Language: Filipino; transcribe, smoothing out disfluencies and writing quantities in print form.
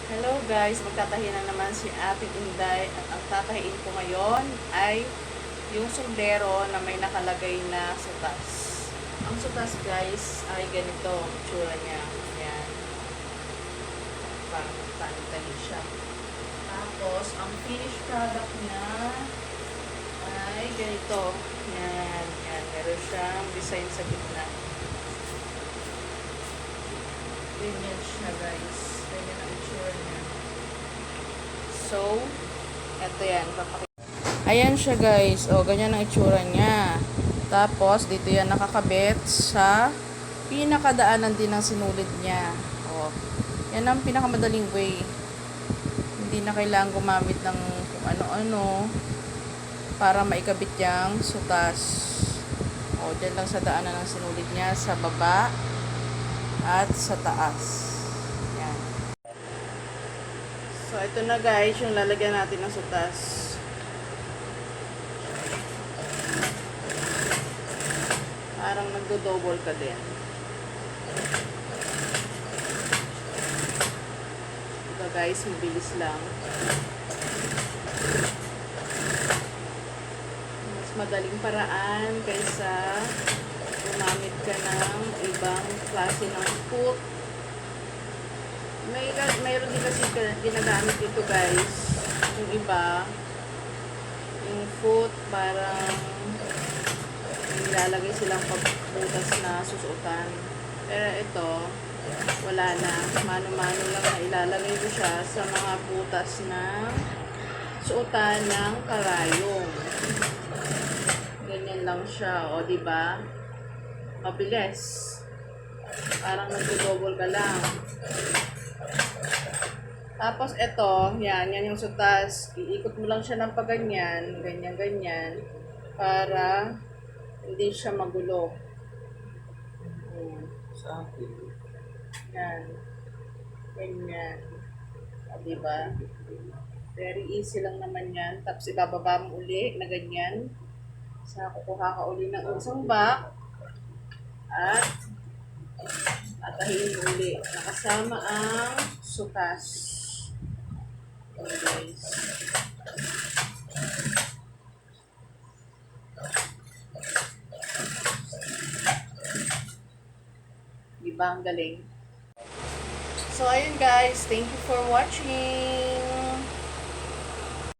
Hello guys, magtatahi na naman si Ate Inday at ang tatahiin ko ngayon ay yung sombrero na may nakalagay na sutas. Ang sutas guys ay ganito ang itsura niya. Ayan. Parang tali-tali siya. Tapos, ang finished product niya ay ganito. Ayan. Ayan. Meron siyang design sa gitna. Ganyan siya guys. Ganyan ang itsura niya. So, eto yan. Ayan siya guys. O, ganyan ang itsura niya. Tapos, dito yan nakakabit sa pinakadaanan din ng sinulid niya. O, yan ang pinakamadaling way. Hindi na kailangan gumamit ng kung ano-ano para maikabit yung sutas. O, dyan lang sa daanan ng sinulid niya sa baba at sa taas. Yan. So, ito na guys, yung lalagyan natin ng sutas. Parang nagdo-double ka din. Ito guys, mabilis lang. Mas madaling paraan kaysa gumamit ka ng ibang klase ng foot. Mayroon din kasi ginagamit ito guys. Yung iba, yung foot parang nilalagay silang pagbutas na susuotan. Pero ito, wala na. Mano-mano lang na ilalagay ko siya sa mga butas na suotan ng karayong. Ganyan lang siya. O, diba? Mabilis. Parang nag-double ka lang. Tapos ito, yan yung sutas. Iikot mo lang siya ng paganyan, ganyan-ganyan, para hindi siya magulo. Sa akin. Yan. Ganyan. O, diba? Very easy lang naman yan. Tapos ibababa mo uli na ganyan. Sa kukuha ka uli ng isang back. At atahin mo uli. Nakasama ang sutas. Okay, guys. Diba ang galing? So, ayun guys. Thank you for watching.